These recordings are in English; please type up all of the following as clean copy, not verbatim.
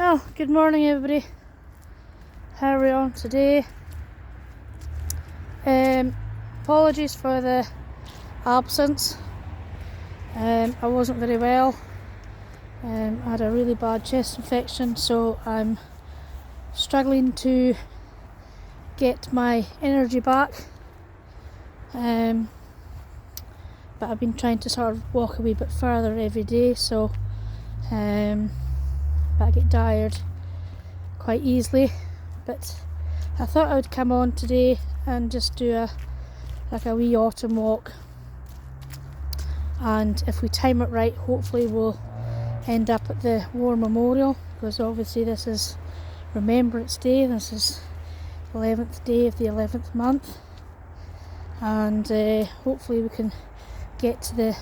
Well, good morning everybody. How are we on today? Apologies for the absence. I wasn't very well. I had a really bad chest infection, so I'm struggling to get my energy back. But I've been trying to sort of walk a wee bit further every day, so but I get tired quite easily. But I thought I would come on today and just do a wee autumn walk, and if we time it right, hopefully we'll end up at the War Memorial, because obviously this is Remembrance Day. This is 11th day of the 11th month, and hopefully we can get to the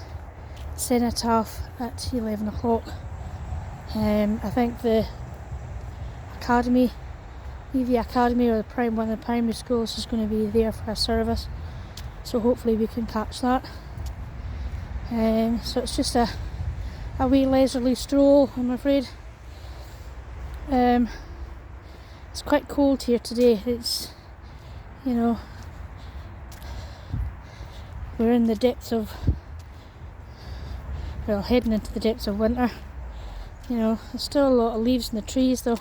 cenotaph at 11 o'clock. I think the academy, either the academy or one of the primary schools, is going to be there for a service, so hopefully we can catch that. So it's just a wee leisurely stroll, I'm afraid. It's quite cold here today. It's, we're in the depths of, heading into the depths of winter. There's still a lot of leaves in the trees though,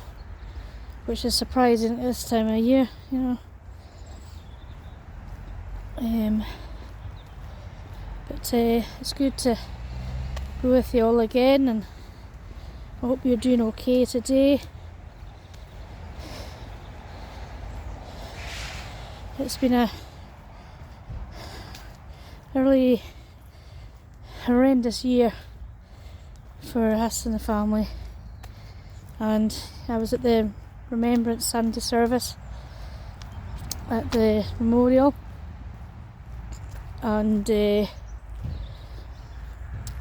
which is surprising at this time of year, But it's good to be with you all again, and I hope you're doing okay today. It's been a really horrendous year for us and the family, and I was at the Remembrance Sunday service at the memorial, and it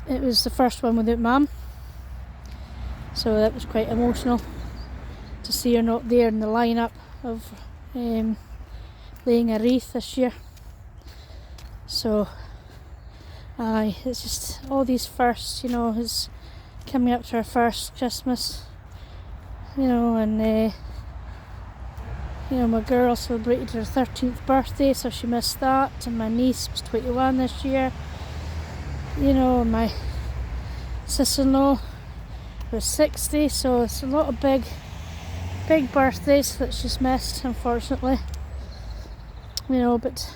was the first one without Mum, so that was quite emotional to see her not there in the lineup of laying a wreath this year. So it's just all these firsts, is coming up to her first Christmas, and my girl celebrated her 13th birthday, so she missed that, and my niece was 21 this year, and my sister-in-law was 60, so it's a lot of big birthdays that she's missed, unfortunately. But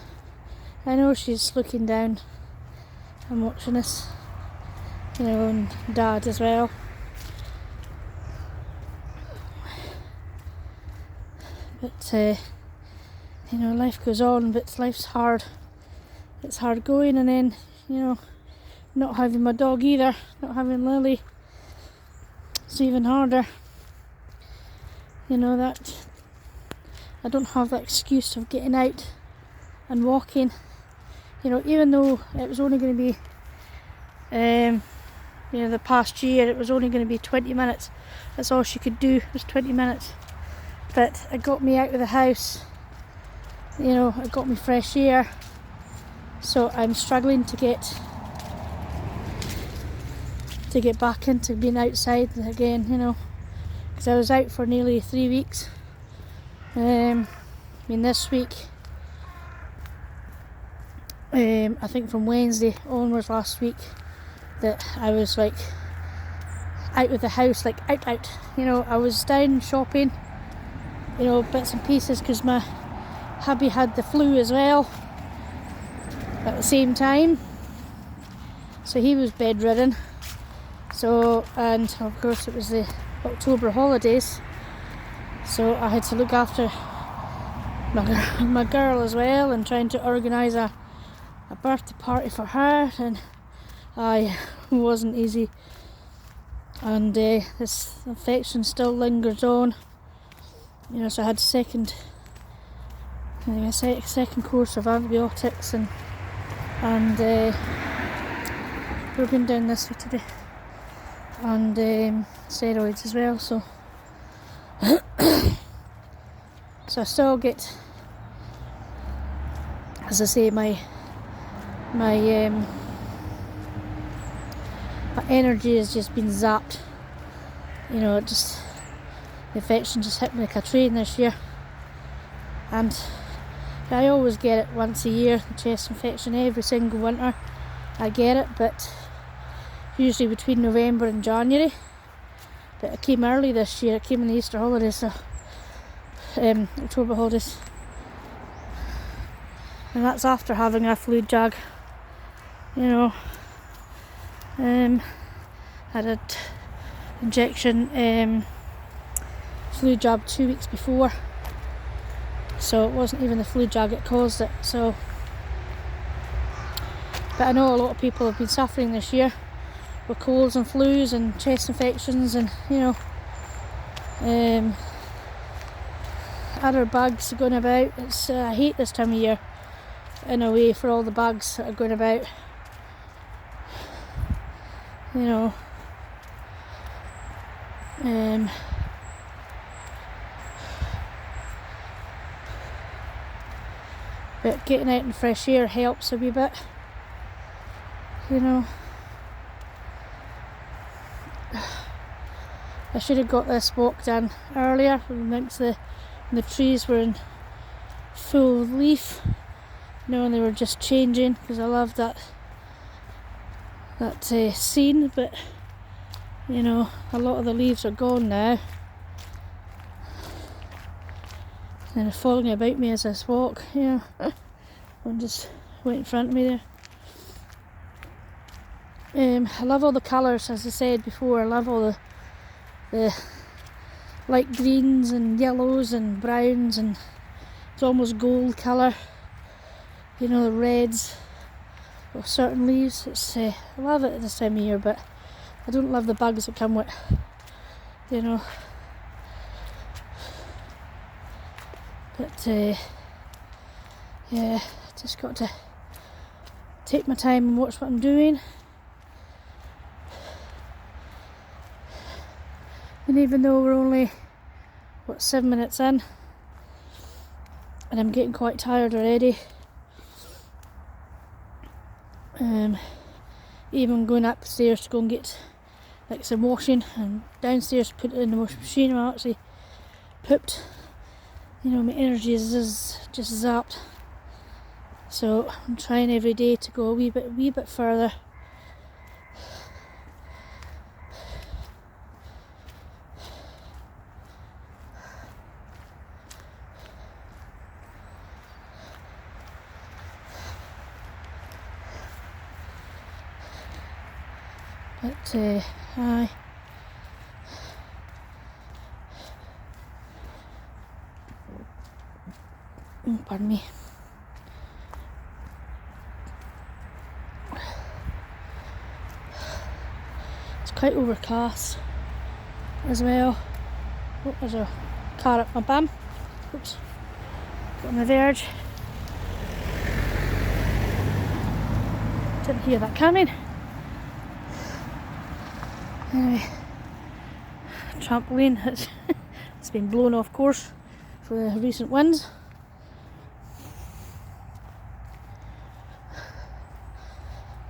I know she's looking down and watching us, and Dad as well. But life goes on, but life's hard. It's hard going, and then not having my dog either, not having Lily, it's even harder. That I don't have that excuse of getting out and walking. Even though it was only going to be, the past year it was only going to be 20 minutes. That's all she could do, was 20 minutes. But it got me out of the house, it got me fresh air. So I'm struggling to get back into being outside again, because I was out for nearly 3 weeks. This week, I think from Wednesday onwards last week, that I was like out of the house, like out. I was down shopping, bits and pieces, because my hubby had the flu as well at the same time, so he was bedridden. So, and of course it was the October holidays, so I had to look after my girl as well, and trying to organise a birthday party for her, and it wasn't easy. And this infection still lingers on, so I had second course of antibiotics, and we're going down this way today, and steroids as well, so so I still get, as I say, my energy has just been zapped. It just the infection just hit me like a train this year. And I always get it once a year, the chest infection, every single winter I get it, but usually between November and January. But it came early this year, it came in the Easter holidays, so October holidays. And that's after having a flu jab, you know. Had an injection, flu jab 2 weeks before, so it wasn't even the flu jab that caused it. So, but I know a lot of people have been suffering this year with colds and flus and chest infections, and you know, other bugs going about. It's I hate this time of year in a way for all the bugs that are going about, you know. But getting out in fresh air helps a wee bit, you know. I should have got this walk done earlier when the trees were in full leaf, you know, and they were just changing, because I love that scene. But you know, a lot of the leaves are gone now, and they're falling about me as I walk. You know, one just went in front of me there. I love all the colours, as I said before. I love all the light greens and yellows and browns, and it's almost gold colour. You know, the reds of certain leaves. It's I love it at this time of year, but I don't love the bugs that come with, you know. But yeah, just got to take my time and watch what I'm doing. And even though we're only 7 minutes in, and I'm getting quite tired already, even going upstairs to go and get like some washing, and downstairs to put it in the washing machine, I actually pooped. You know, my energy is just zapped. So I'm trying every day to go a wee bit further. But aye. Pardon me. It's quite overcast as well. Oh, there's a car up my bum. Oops. Got on the verge. Didn't hear that coming. Anyway, trampoline, it's been blown off course for the recent winds.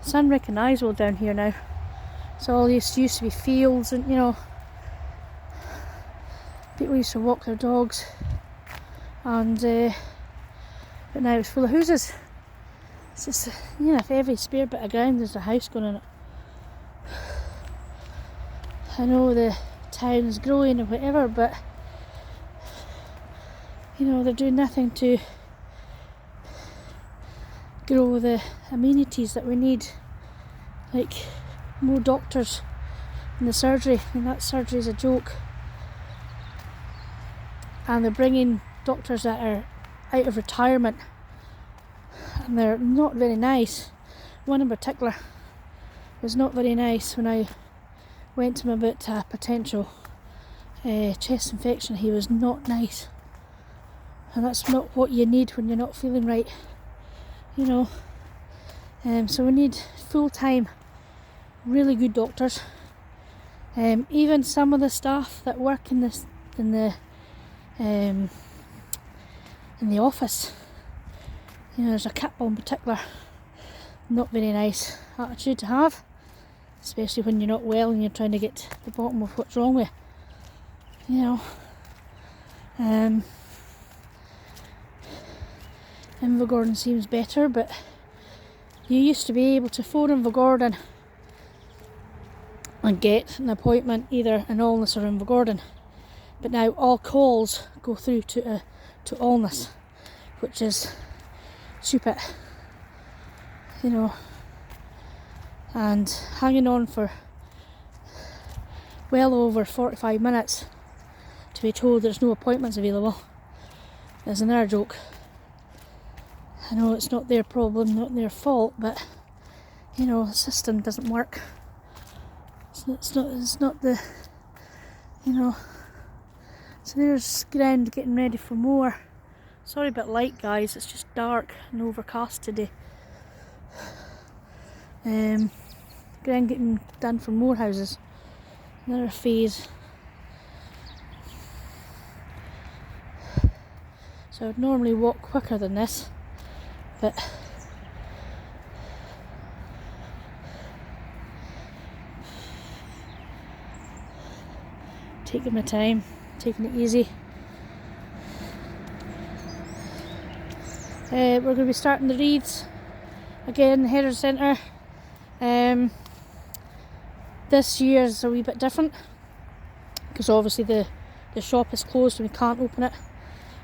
It's unrecognisable down here now. So all these used to be fields, and you know, people used to walk their dogs, and but now it's full of houses. It's just, you know, if every spare bit of ground there's a house going in it. I know the town's growing or whatever, but you know, they're doing nothing to grow the amenities that we need, like more doctors in the surgery. I mean, that surgery is a joke, and they're bringing doctors that are out of retirement, and they're not very nice. One in particular was not very nice. When I went to him about a potential chest infection, he was not nice, and that's not what you need when you're not feeling right, you know. So we need full-time, really good doctors. Even some of the staff that work in the office, you know, there's a couple in particular, not very nice attitude to have, especially when you're not well and you're trying to get to the bottom of what's wrong with you, you know. Invergordon seems better, but you used to be able to phone Invergordon and get an appointment either in Alness or Invergordon, but now all calls go through to Alness, which is stupid, you know. And hanging on for well over 45 minutes to be told there's no appointments available is another joke. I know it's not their problem, not their fault, but you know, the system doesn't work. It's not the, you know. So there's Ground getting ready for more. Sorry about light, guys, it's just dark and overcast today. Ground getting done for more houses. Another phase. So I'd normally walk quicker than this, but taking my time, taking it easy. We're going to be starting the wreaths again in the Header Centre. This year is a wee bit different because obviously the shop is closed and we can't open it.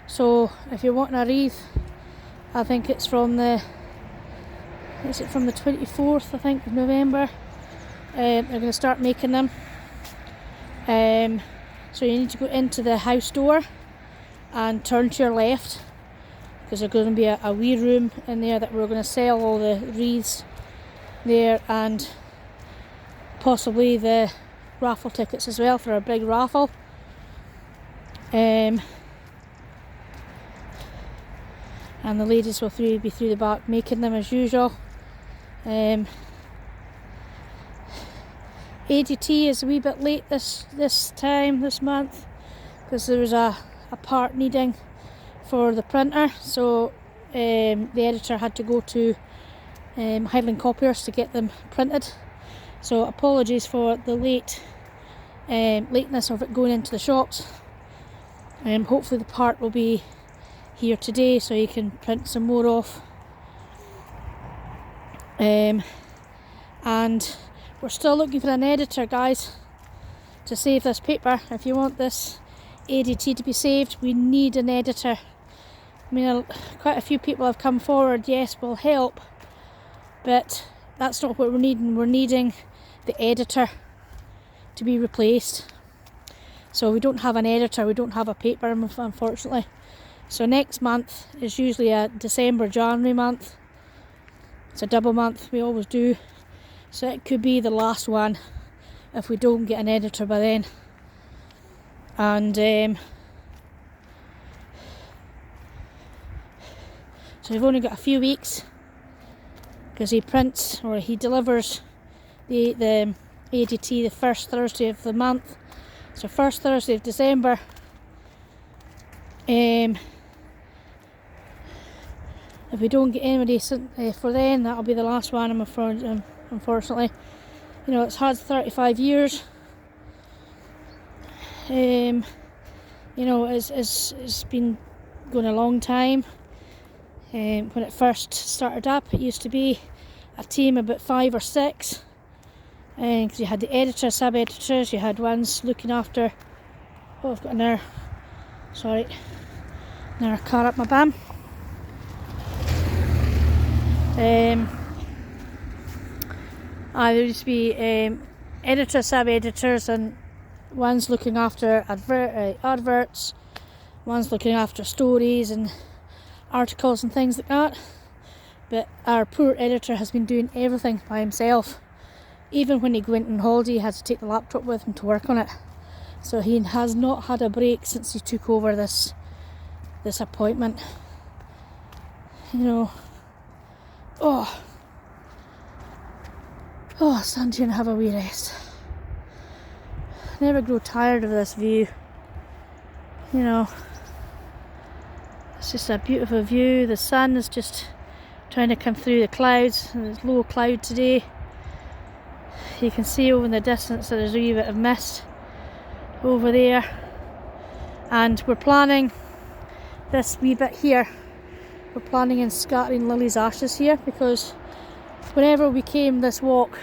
So if you're wanting a wreath, I think it's from the 24th, I think, of November. They're going to start making them. So you need to go into the house door and turn to your left, because there's going to be a wee room in there that we're going to sell all the wreaths there, and possibly the raffle tickets as well for a big raffle. And the ladies will be through the back making them as usual. ADT is a wee bit late this month because there was a part needing for the printer, so the editor had to go to Highland Copiers to get them printed. So apologies for the lateness of it going into the shops. Hopefully the part will be here today so you can print some more off. And we're still looking for an editor, guys, to save this paper. If you want this ADT to be saved, we need an editor. I mean, quite a few people have come forward, yes, we'll help, but that's not what we're needing. We're needing the editor to be replaced. So we don't have an editor, we don't have a paper, unfortunately. So next month is usually a December-January month. It's a double month, we always do. So it could be the last one if we don't get an editor by then. And so we've only got a few weeks, because he prints, or he delivers the ADT the first Thursday of the month. So first Thursday of December. If we don't get anybody for then, that'll be the last one, I'm afraid, unfortunately. You know, it's had 35 years. You know, it's been going a long time. When it first started up, it used to be a team of about 5 or 6. Because you had the editor, sub-editors, you had ones looking after... Oh, I've got another car up my bum. There used to be editors, sub-editors, and one's looking after adverts, one's looking after stories and articles and things like that. But our poor editor has been doing everything by himself. Even when he went on holiday, he had to take the laptop with him to work on it. So he has not had a break since he took over this appointment. You know, stand here and have a wee rest. Never grow tired of this view. You know, it's just a beautiful view. The sun is just trying to come through the clouds, and there's low cloud today. You can see over in the distance that there's a wee bit of mist over there. And we're planning this wee bit here. We're planning on scattering Lily's ashes here, because whenever we came this walk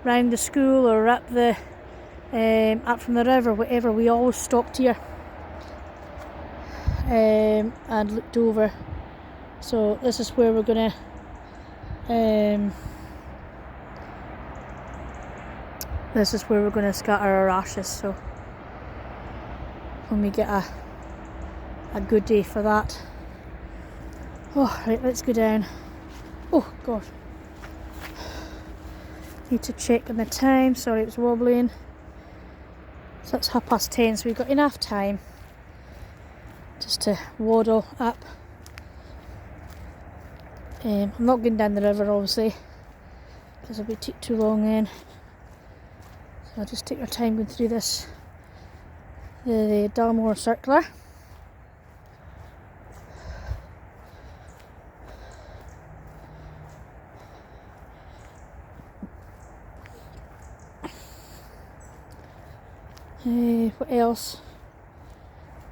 round the school or up from the river, whatever, we always stopped here and looked over. So this is where we're gonna scatter our ashes. So when we get a good day for that. Oh, right, let's go down. Oh God, need to check on the time. Sorry, it was wobbling. So it's 10:30, so we've got enough time just to waddle up. I'm not going down the river, obviously, because it would take too long then. So I'll just take our time going through this, the Dalmore Circular. What else?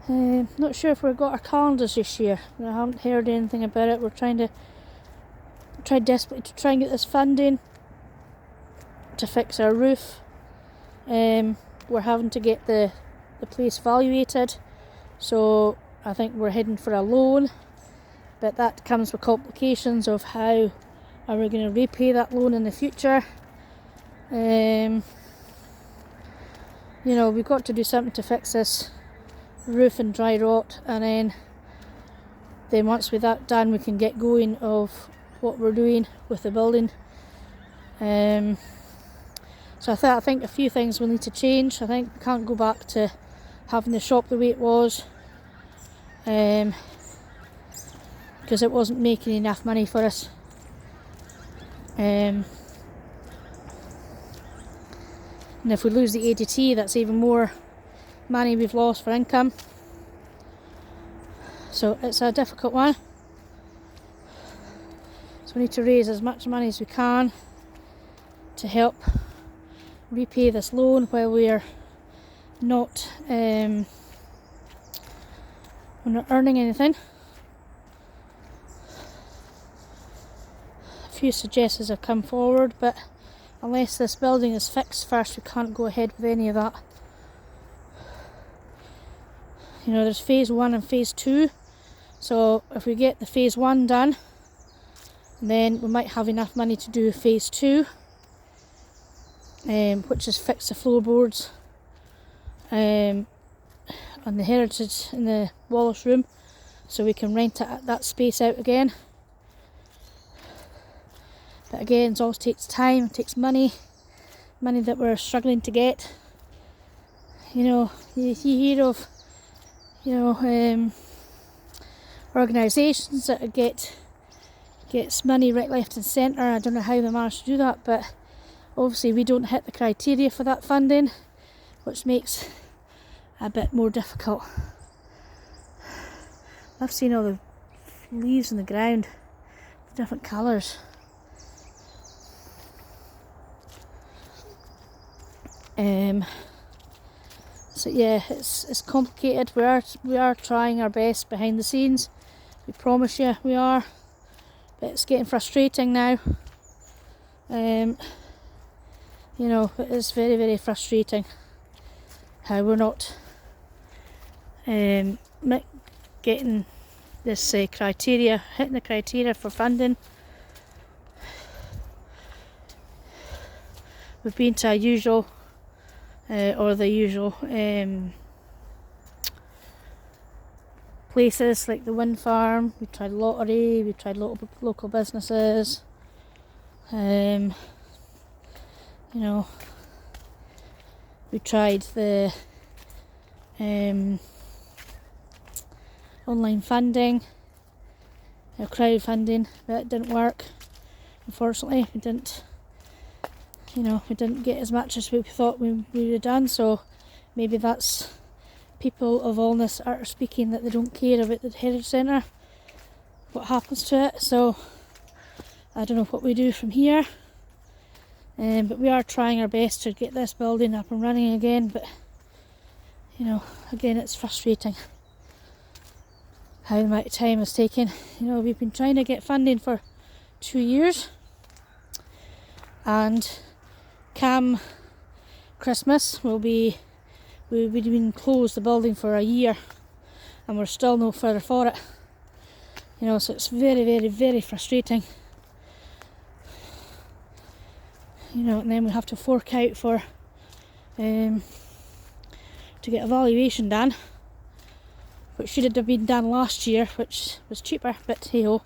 Not sure if we've got our calendars this year. I haven't heard anything about it. We're trying desperately to try and get this funding to fix our roof. We're having to get the place valuated, so I think we're heading for a loan, but that comes with complications of how are we going to repay that loan in the future. You know, we've got to do something to fix this roof and dry rot, and then once with that done, we can get going of what we're doing with the building. So I think a few things will need to change. I think we can't go back to having the shop the way it was, because it wasn't making enough money for us. And if we lose the ADT, that's even more money we've lost for income. So it's a difficult one. So we need to raise as much money as we can to help repay this loan while we're not earning anything. A few suggestions have come forward, but unless this building is fixed first, we can't go ahead with any of that. You know, there's phase 1 and phase 2. So if we get the phase 1 done, then we might have enough money to do phase 2, which is fix the floorboards on the heritage in the Wallace room, so we can rent that space out again. But again, it all takes time, it takes money that we're struggling to get. You know, you hear of, you know, organisations that gets money right, left and centre. I don't know how they manage to do that, but obviously we don't hit the criteria for that funding, which makes it a bit more difficult. I've seen all the leaves on the ground, different colours. So yeah, it's complicated. We are trying our best behind the scenes. We promise you we are, but it's getting frustrating now. You know, it is very, very frustrating how we're not getting this hitting the criteria for funding. We've been to our usual places like the wind farm. We tried lottery. We tried local businesses. You know, we tried the online funding, crowdfunding, but it didn't work. Unfortunately, we didn't get as much as we thought we would have done. So maybe that's people of Allness are speaking that they don't care about the Heritage Centre, what happens to it. So I don't know what we do from here, but we are trying our best to get this building up and running again. But You know, again, it's frustrating how much time it's taken. You know, we've been trying to get funding for 2 years, and come Christmas we've been closed the building for a year, and we're still no further for it. You know, so it's very, very, very frustrating. You know, and then we have to fork out for to get a valuation done, which should have been done last year, which was cheaper, but hey ho,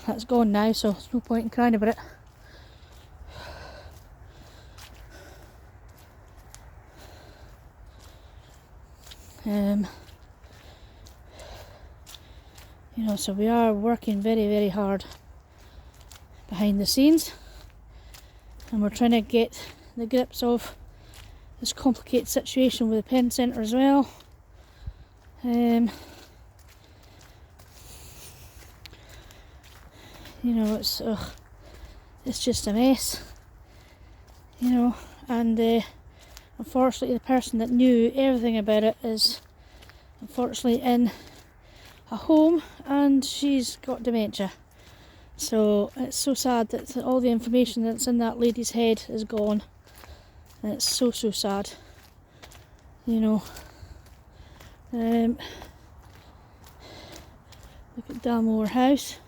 that's gone now, so there's no point in crying about it. You know, so we are working very, very hard behind the scenes, and we're trying to get the grips of this complicated situation with the pen centre as well. You know, it's just a mess. You know, and unfortunately the person that knew everything about it is unfortunately in a home, and she's got dementia. So it's so sad that all the information that's in that lady's head is gone, and it's so sad. You know, look at Dalmore House.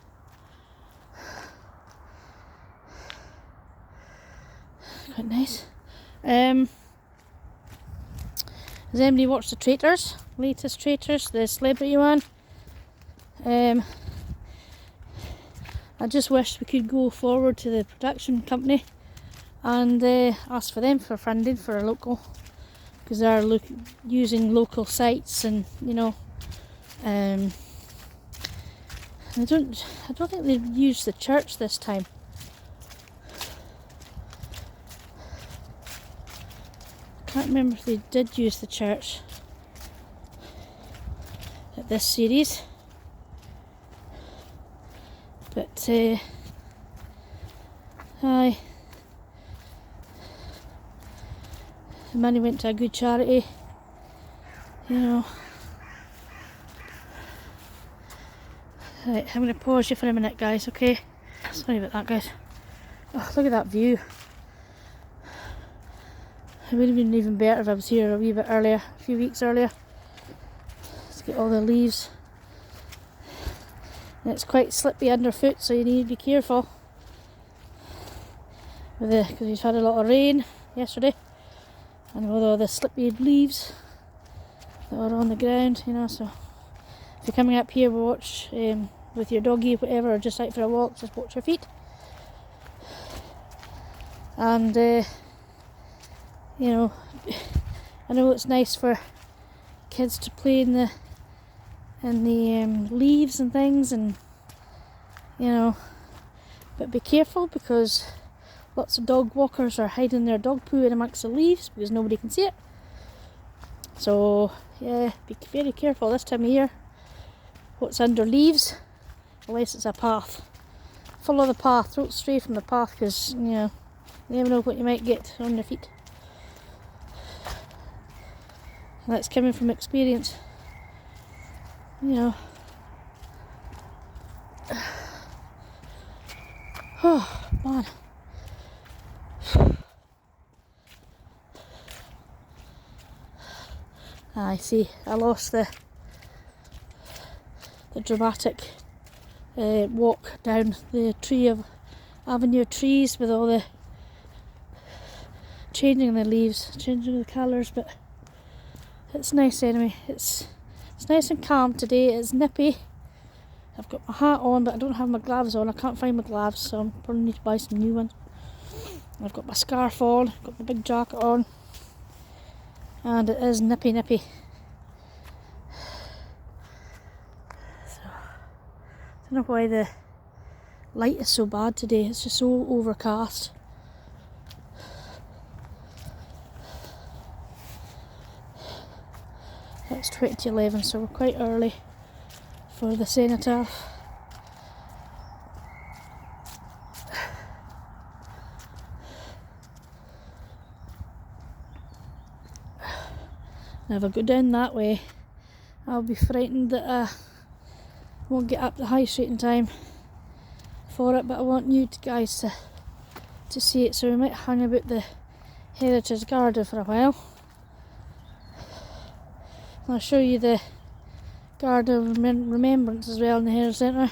Quite nice. Has anybody watched the Traitors? Latest Traitors, the celebrity one? I just wish we could go forward to the production company and ask for them for funding for a local, because they're using local sites, and you know, I don't think they've used the church this time. I can't remember if they did use the church at this series, but aye, the money went to a good charity, you know. Right, I'm going to pause you for a minute, guys, okay? Sorry about that, guys. Oh, look at that view. It would have been even better if I was here a wee bit earlier, a few weeks earlier, to get all the leaves. And it's quite slippy underfoot, so you need to be careful because we've had a lot of rain yesterday, and with all the slippy leaves that are on the ground, you know. So if you're coming up here, watch with your doggy, whatever, or just out for a walk, just watch your feet. And you know, I know it's nice for kids to play in the leaves and things, and you know, but be careful, because lots of dog walkers are hiding their dog poo in amongst the leaves because nobody can see it. So yeah, be very careful this time of year what's under leaves, unless it's a path. Follow the path, don't stray from the path, because you know, you never know what you might get on your feet. And that's coming from experience, you know. Oh man. I see, I lost the dramatic walk down the avenue of trees with all the changing the leaves, changing the colours, but it's nice anyway. It's nice and calm today. It's nippy. I've got my hat on, but I don't have my gloves on. I can't find my gloves, so I probably need to buy some new ones. I've got my scarf on, I've got my big jacket on, and it is nippy. So I don't know why the light is so bad today. It's just so overcast. It's 2011, so we're quite early for the cenotaph. And if I go down that way, I'll be frightened that I won't get up the high street in time for it, but I want you guys to see it, so we might hang about the Heritage Garden for a while. I'll show you the Garden of Remembrance as well in the Heritage Centre.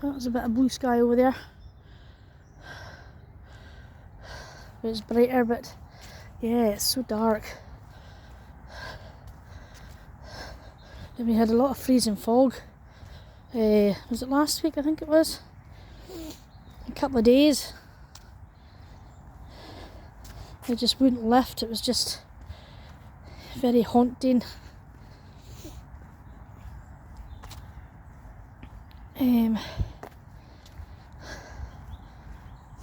Well, there's a bit of blue sky over there. It's brighter, but yeah, it's so dark. And we had a lot of freezing fog. Was it last week? I think it was. A couple of days. It just wouldn't lift. It was just very haunting.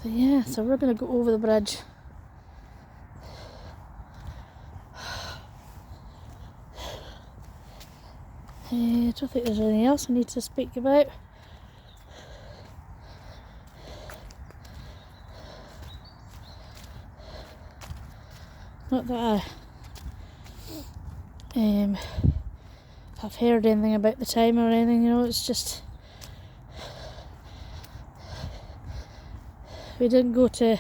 So yeah, so we're going to go over the bridge. I don't think there's anything else I need to speak about. Not that I have heard anything about the time or anything, you know, it's just we didn't go to,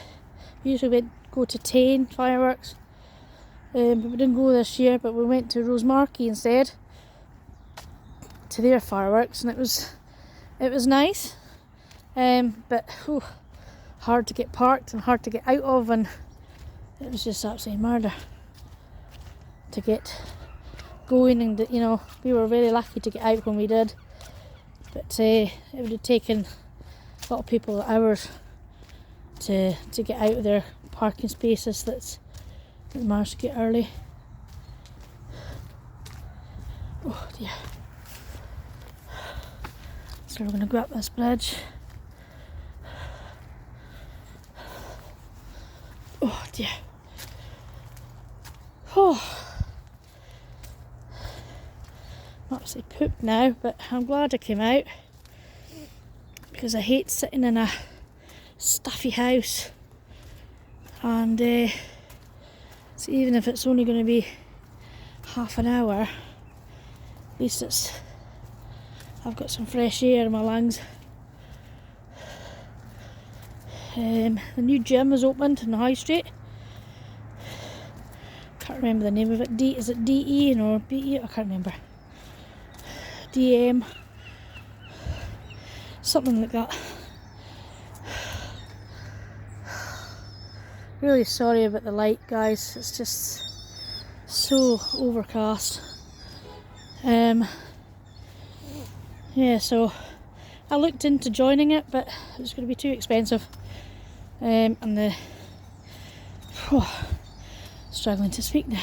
we usually go to Tain fireworks, but we didn't go this year, but we went to Rosemarkie instead, to their fireworks, and it was nice, but hard to get parked and hard to get out of, and it was just absolutely murder to get going, and you know, we were very lucky to get out when we did, but it would have taken a lot of people hours to get out of their parking spaces that managed to get early. Oh dear. So we're going to go up this bridge. Oh dear. Oh. I'm absolutely pooped now, but I'm glad I came out, because I hate sitting in a stuffy house, and so even if it's only going to be half an hour, at least I've got some fresh air in my lungs. The new gym has opened in the High Street. Can't remember the name of it. Is it DE or BE? I can't remember. DM, something like that. Really sorry about the light, guys, it's just so overcast. Yeah, so I looked into joining it, but it was going to be too expensive, and struggling to speak now.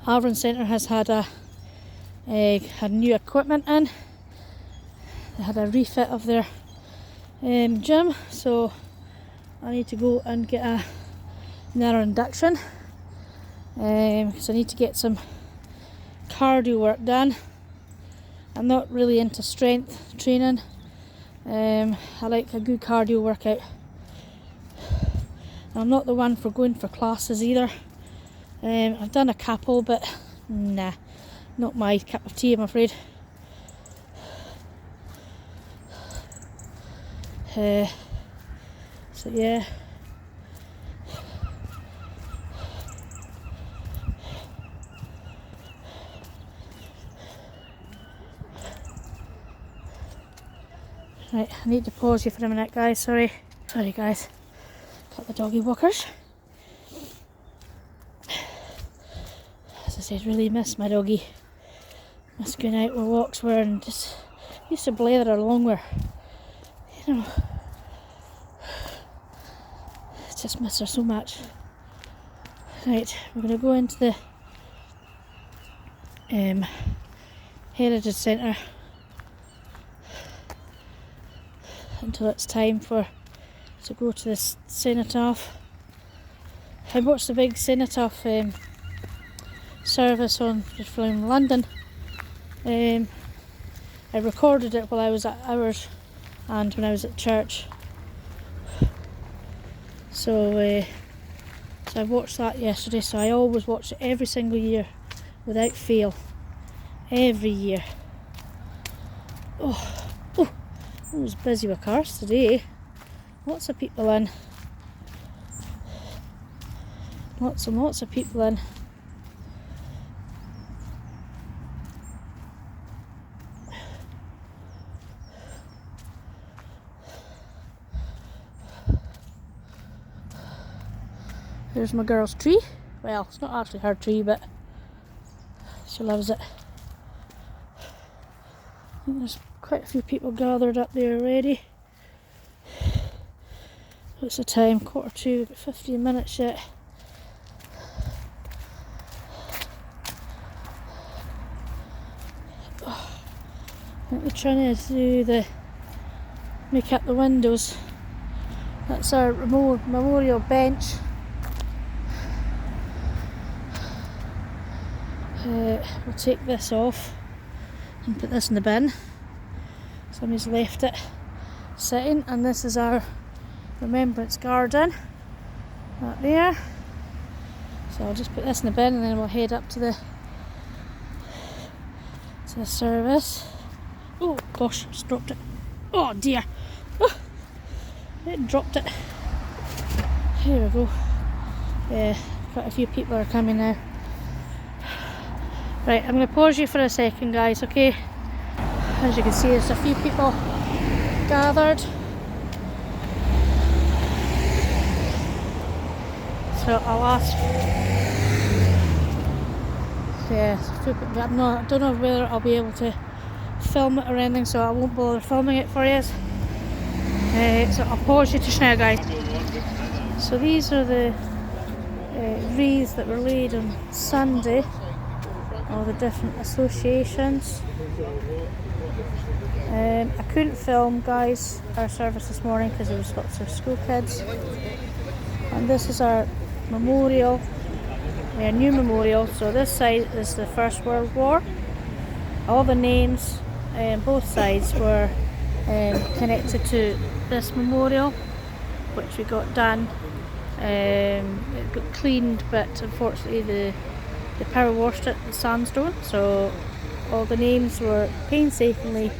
Alvin Centre has had had new equipment in. They had a refit of their gym, so I need to go and get another induction, because I need to get some cardio work done. I'm not really into strength training. I like a good cardio workout. I'm not the one for going for classes either. I've done a couple, but nah, not my cup of tea, I'm afraid. So yeah. Right, I need to pause you for a minute, guys, sorry guys. Got the doggy walkers. As I said, really miss my doggy. Miss going out with walks where, and just used to blather along where, you know, just miss her so much. Right, we're going to go into the Heritage Centre until it's time to go to this cenotaph. I watched the big cenotaph service on from London. I recorded it while I was at ours and when I was at church. So I watched that yesterday, so I always watch it every single year without fail. Every year. Oh, I was busy with cars today. Lots of people in. Lots and lots of people in. Here's my girl's tree. Well, it's not actually her tree, but she loves it. I think there's quite a few people gathered up there already. What's the time? 1:45. We've got 15 minutes yet. I think they're trying to make up the windows. That's our memorial bench. We'll take this off and put this in the bin. Somebody's left it sitting, and this is our remembrance garden up there. So I'll just put this in the bin and then we'll head up to the service. Oh gosh, just dropped it. Oh dear. Oh, it dropped it. Here we go. Yeah, quite a few people are coming now. Right, I'm going to pause you for a second, guys, okay? As you can see, there's a few people gathered. So I'll ask. Yeah, I don't know whether I'll be able to film it or anything, so I won't bother filming it for you. So I'll pause you just now, guys. So these are the wreaths that were laid on Sunday. All the different associations. I couldn't film, guys, our service this morning because there was lots of school kids. And this is our memorial, our new memorial. So this side is the First World War. All the names both sides were connected to this memorial, which we got done. It got cleaned, but unfortunately the power washed it with sandstone, so all the names were painstakingly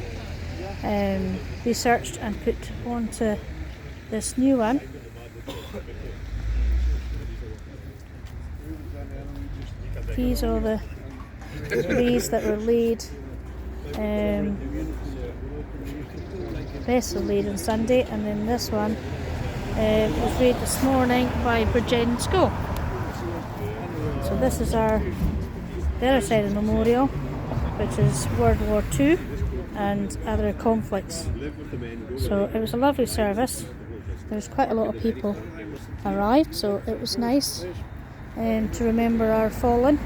researched and put onto this new one. These are the wreaths that were laid, rest was laid on Sunday, and then this one was laid this morning by Bridgend School. So this is the other side of the memorial, which is World War II and other conflicts. So it was a lovely service. There was quite a lot of people arrived, so it was nice to remember our fallen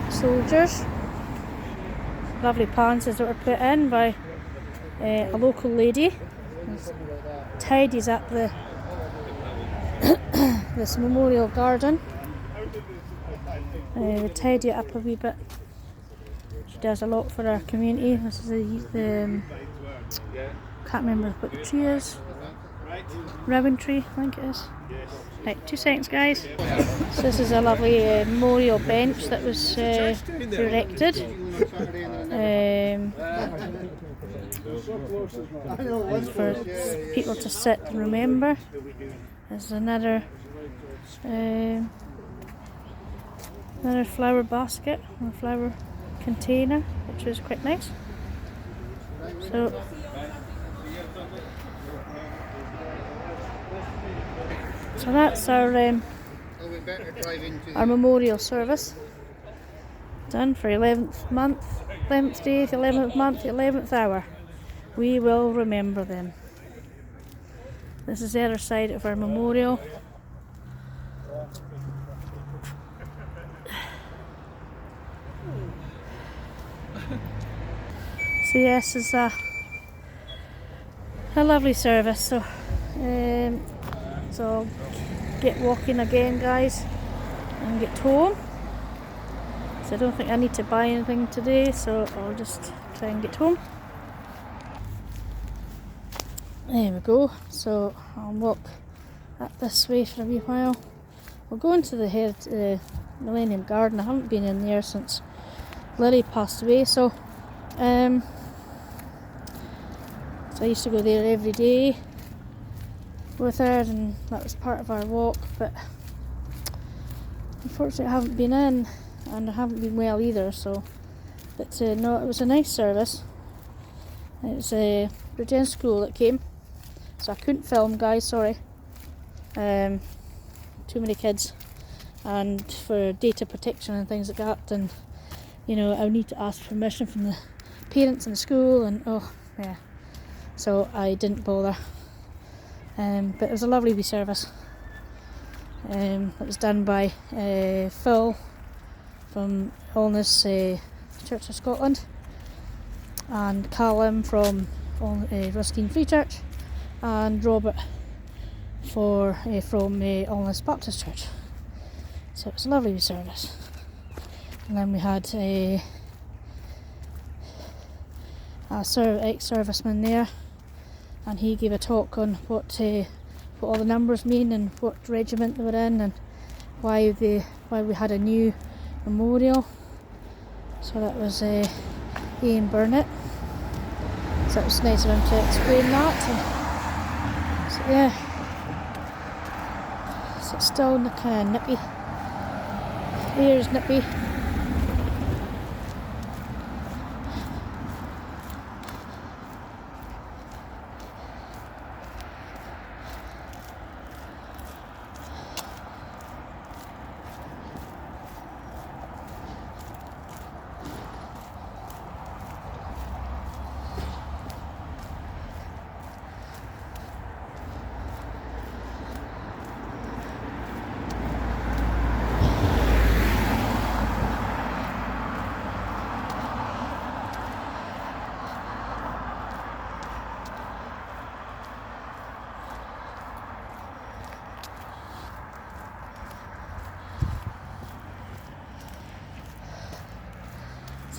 soldiers. Lovely pansies that were put in by a local lady. Tidies up this memorial garden. We tidy it up a wee bit. She does a lot for our community. This is the can't remember what the tree is. Rowan tree, I think it is. Right, 2 seconds, guys. So this is a lovely memorial bench that was erected for people to sit and remember. There's another flower basket, a flower container, which was quite nice. So that's our memorial service done for 11th month, 11th day, the 11th month, the 11th hour. We will remember them. This is the other side of our memorial. So yes, it's a lovely service. So I'll get walking again, guys, and get home. So I don't think I need to buy anything today, so I'll just try and get home. There we go, so I'll walk up this way for a wee while. We'll go into the Millennium Garden. I haven't been in there since Lily passed away, so I used to go there every day with her, and that was part of our walk, but unfortunately I haven't been in, and I haven't been well either, so but no, it was a nice service. It was Bridgend School that came, so I couldn't film, guys, sorry. Too many kids, and for data protection and things like that, and you know, I need to ask permission from the parents in the school, and oh yeah, so I didn't bother. But it was a lovely wee service. It was done by Phil from Allness Church of Scotland, and Callum from Ruskin Free Church, and Robert from Allness Baptist Church. So it was a lovely wee service. And then we had a ex-serviceman there, and he gave a talk on what all the numbers mean and what regiment they were in, and why we had a new memorial. So that was Ian Burnett. So it was nice of him to explain that. And so yeah, so it's still kind of nippy. Ears nippy.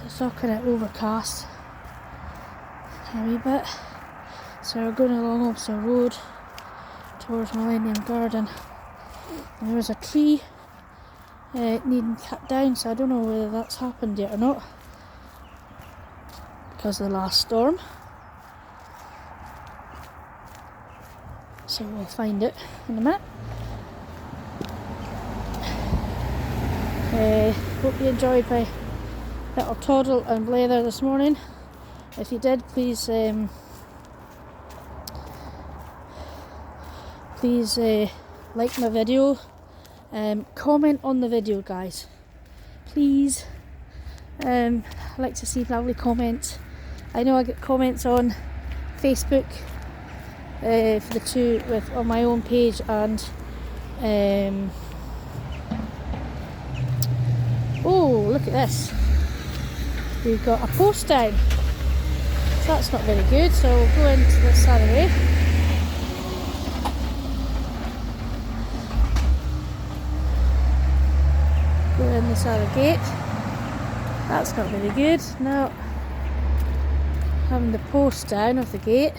It's all kind of overcast a wee bit, so we're going along Opsa Road towards Millennium Garden, and there was a tree needing cut down, so I don't know whether that's happened yet or not because of the last storm, so we'll find it in a minute. Hope you enjoyed my little toddle and blather this morning. If you did, please like my video, comment on the video, guys, please. I like to see lovely comments. I know I get comments on Facebook for the two on my own page, and oh, look at this. We've got a post down, so that's not very good, so we'll go into this other way. Go in this other gate. That's not very good. No, having the post down of the gate,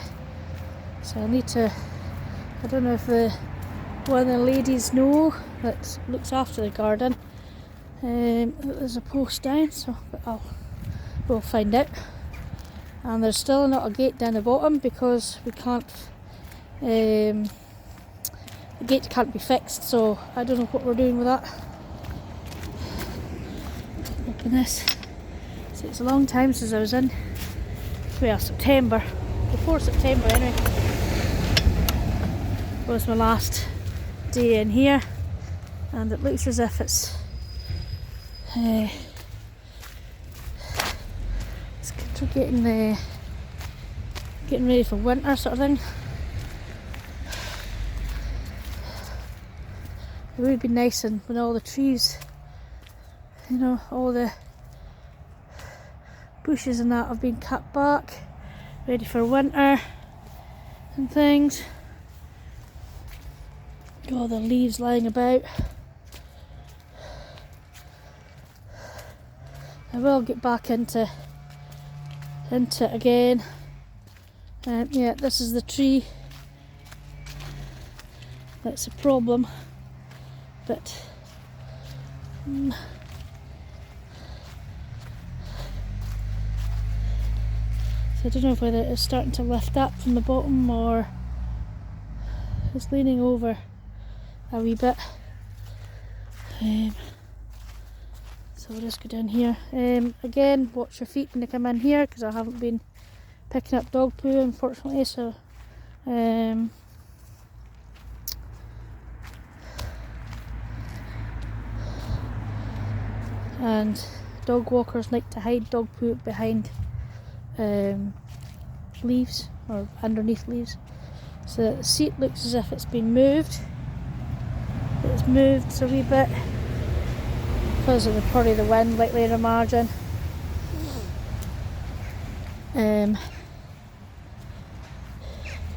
so I need to, I don't know if one of the ladies know that looks after the garden, there's a post down, so but we'll find out. And there's still not a gate down the bottom because we can't, the gate can't be fixed, so I don't know what we're doing with that. Open this. So it's a long time since I was in, well, September, before September anyway, was my last day in here, and it looks as if it's getting ready for winter sort of thing. It would be nice and when all the trees, you know, all the bushes and that have been cut back, ready for winter and things. Got all the leaves lying about. I will get back into it again. Yeah, this is the tree that's a problem, but so I don't know whether it's starting to lift up from the bottom or it's leaning over a wee bit. So we'll just go down here. Again, watch your feet when you come in here, because I haven't been picking up dog poo, unfortunately. So and dog walkers like to hide dog poo behind leaves or underneath leaves. So the seat looks as if it's been moved. It's moved a wee bit because of probably the wind, likely to imagine.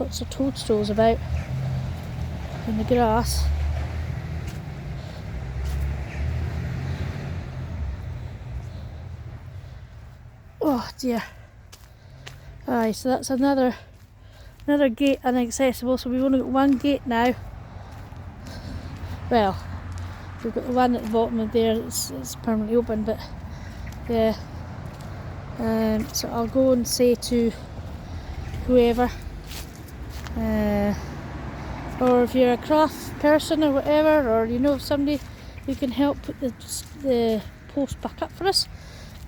Lots of toadstools about in the grass. Oh dear. Aye, so that's another gate inaccessible, so we've only got one gate now. Well, we've got the one at the bottom of there, it's permanently open, but yeah. So I'll go and say to whoever, or if you're a craft person or whatever, or you know somebody who can help put the post back up for us,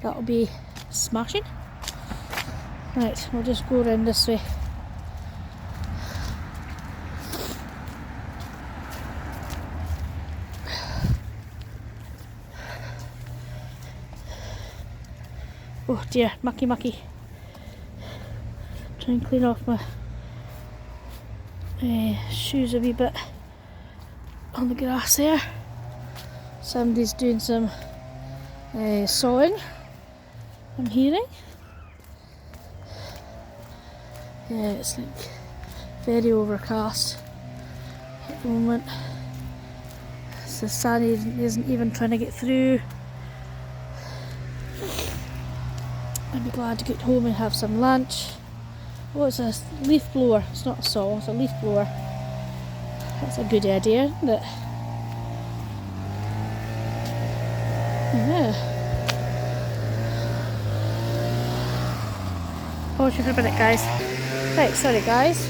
that'll be smashing. Right, we'll just go around this way. Oh dear, mucky. Try and clean off my shoes a wee bit on the grass there. Somebody's doing some sawing, I'm hearing. Yeah, it's like very overcast at the moment. So the sun isn't even trying to get through. I'd be glad to get home and have some lunch. Oh, it's a leaf blower. It's not a saw, it's a leaf blower. That's a good idea, isn't it? Yeah. Pause you for a minute, guys. Right, sorry guys.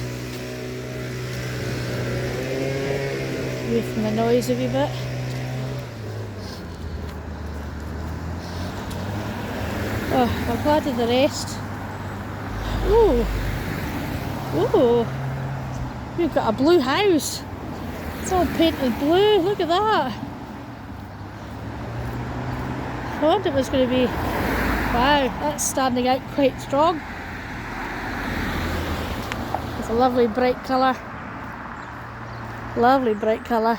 Away from the noise a wee bit. Oh, I'm glad of the rest. Ooh. We've got a blue house. It's all painted blue, look at that. I thought it was going to be, wow, that's standing out quite strong. It's a lovely bright colour. Lovely bright colour.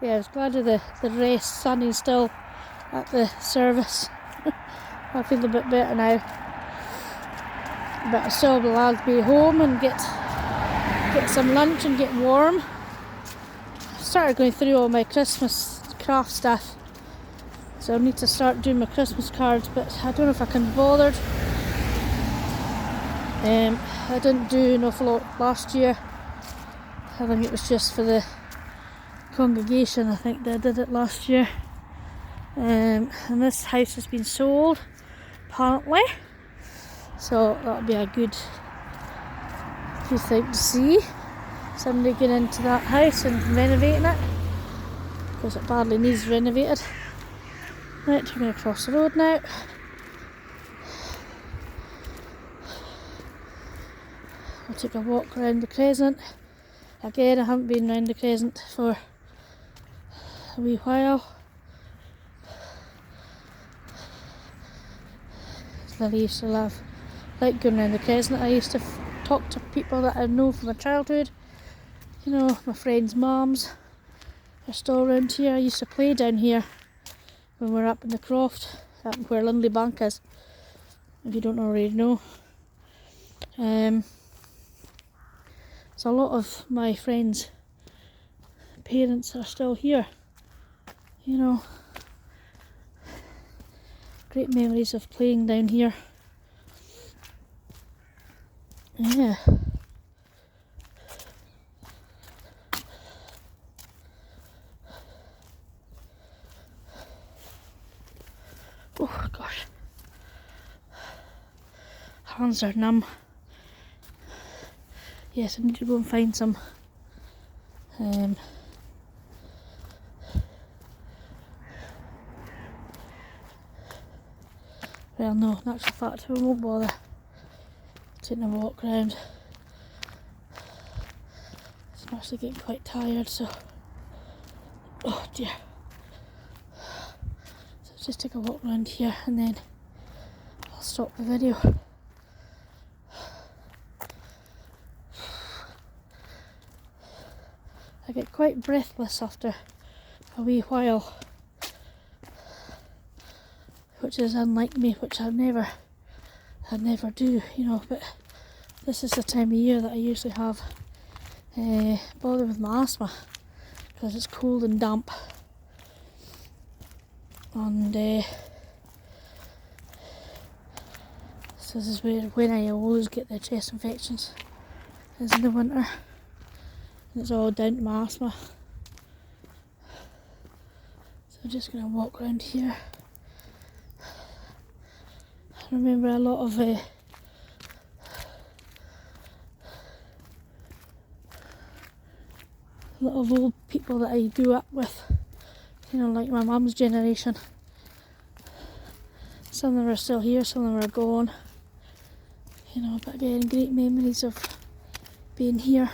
Yeah, I was glad of the rest, standing still at the service. I feel a bit better now. But I still allowed to be home and get some lunch and get warm. I started going through all my Christmas craft stuff, so I need to start doing my Christmas cards, but I don't know if I can be bothered. I didn't do an awful lot last year. I think it was just for the congregation. I think they did it last year. And this house has been sold, apparently. So that'll be a good thing to see. Somebody getting into that house and renovating it, because it badly needs renovated. Right, we're going to cross the road now. I'll take a walk around the crescent. Again, I haven't been around the crescent for a wee while. I used to like going around the crescent. I used to talk to people that I know from my childhood. You know, my friends' mums are still around here. I used to play down here when we were up in the croft, up where Lindley Bank is, if you don't already know. So a lot of my friends' parents are still here, you know. Great memories of playing down here. Yeah. Oh gosh. Hands are numb. Yes, I need to go and find some well, no, in actual fact, we won't bother taking a walk round. I'm actually getting quite tired, so oh dear. So I'll just take a walk around here and then I'll stop the video. I get quite breathless after a wee while, which is unlike me, which I never do, you know, but this is the time of year that I usually have bother with my asthma, because it's cold and damp, and so this is when I always get the chest infections, is in the winter, and it's all down to my asthma. So I'm just going to walk around here. I remember a lot of old people that I grew up with, you know, like my mum's generation. Some of them are still here, some of them are gone, you know, but again, great memories of being here.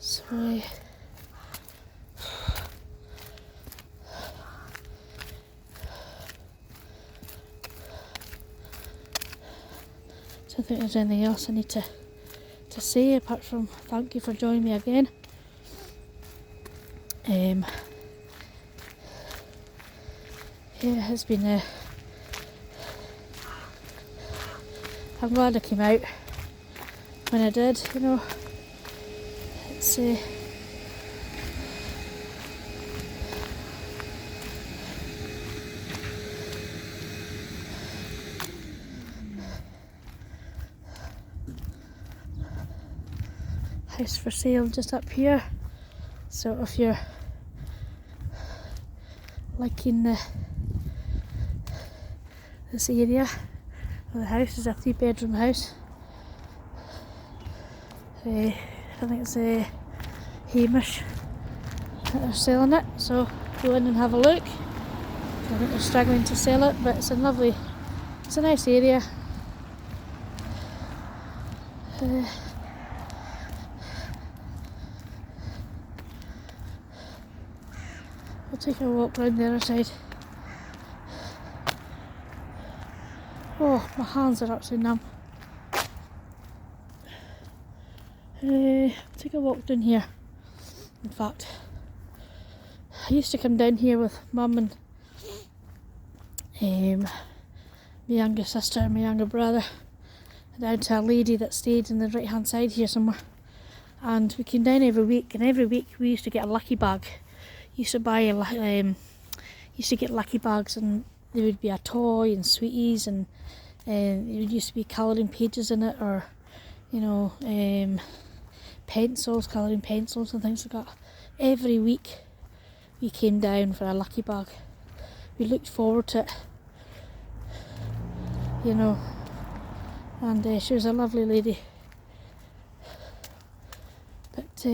So I don't think there's anything else I need to say apart from thank you for joining me again. Yeah, it has been I'm glad I came out when I did, you know. It's house for sale just up here, so if you're liking this area, the house is a 3-bedroom house. I think it's Hamish that are selling it, so go in and have a look. I think they're struggling to sell it, but it's a nice area. We'll take a walk round the other side. Oh, my hands are absolutely numb. Take a walk down here. In fact, I used to come down here with Mum and my younger sister and my younger brother, down to a lady that stayed on the right hand side here somewhere, and we came down every week, and every week we used to get a lucky bag. Used to get lucky bags, and there would be a toy and sweeties, and there used to be colouring pages in it, or you know, colouring pencils and things like that. Every week we came down for a lucky bag. We looked forward to it, you know, and she was a lovely lady, but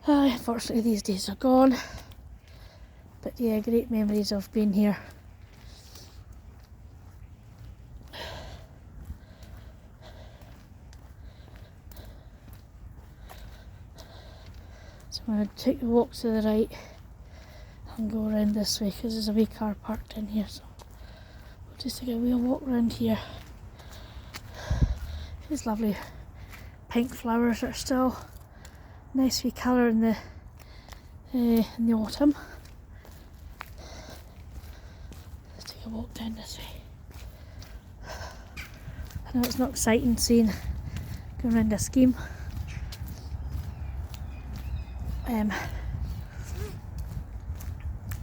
unfortunately these days are gone. But yeah, great memories of being here. So I'm going to take the walk to the right and go around this way, because there's a wee car parked in here, so we'll just take a wee walk around here. These lovely pink flowers are still nice wee colour in the in the autumn. Let's take a walk down this way. I know it's not exciting seeing going around a scheme.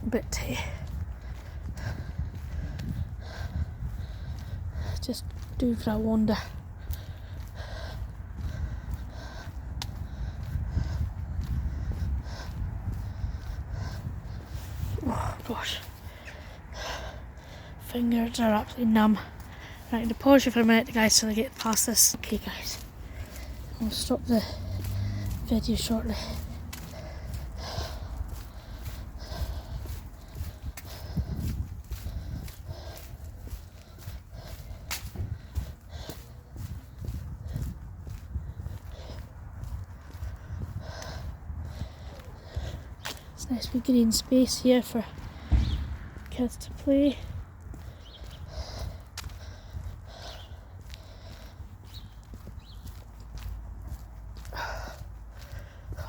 But just do for a wander. Oh gosh, fingers are absolutely numb. Right, I'm going to pause you for a minute guys till I get past this. Okay guys, I'll stop the video shortly. It's nice big green space here for kids to play.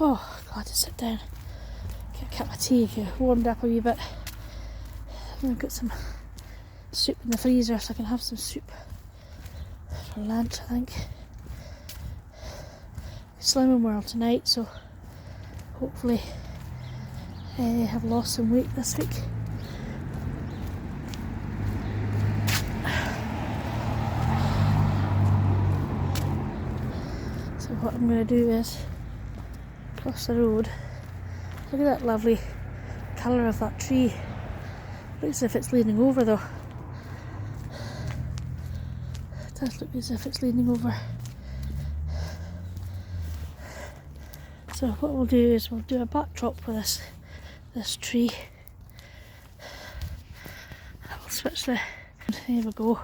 Oh, glad to sit down, get a cup of tea, get warmed up a wee bit. I've got some soup in the freezer so I can have some soup for lunch, I think. Slimming World tonight, so hopefully have lost some weight this week. So what I'm going to do is cross the road. Look at that lovely colour of that tree. Looks as if it's leaning over though. It does look as if it's leaning over. So what we'll do is we'll do a backdrop with this tree. I'll switch the... There we go.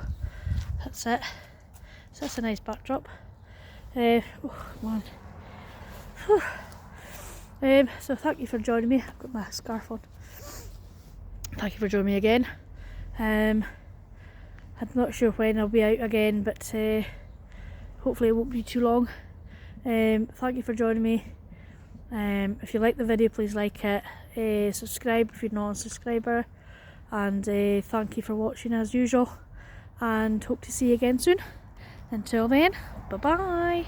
That's it. So that's a nice backdrop. Oh man. So thank you for joining me. I've got my scarf on. Thank you for joining me again. I'm not sure when I'll be out again, but hopefully it won't be too long. Thank you for joining me. If you like the video, please like it. Subscribe if you're not a subscriber. And thank you for watching as usual. And hope to see you again soon. Until then, bye bye.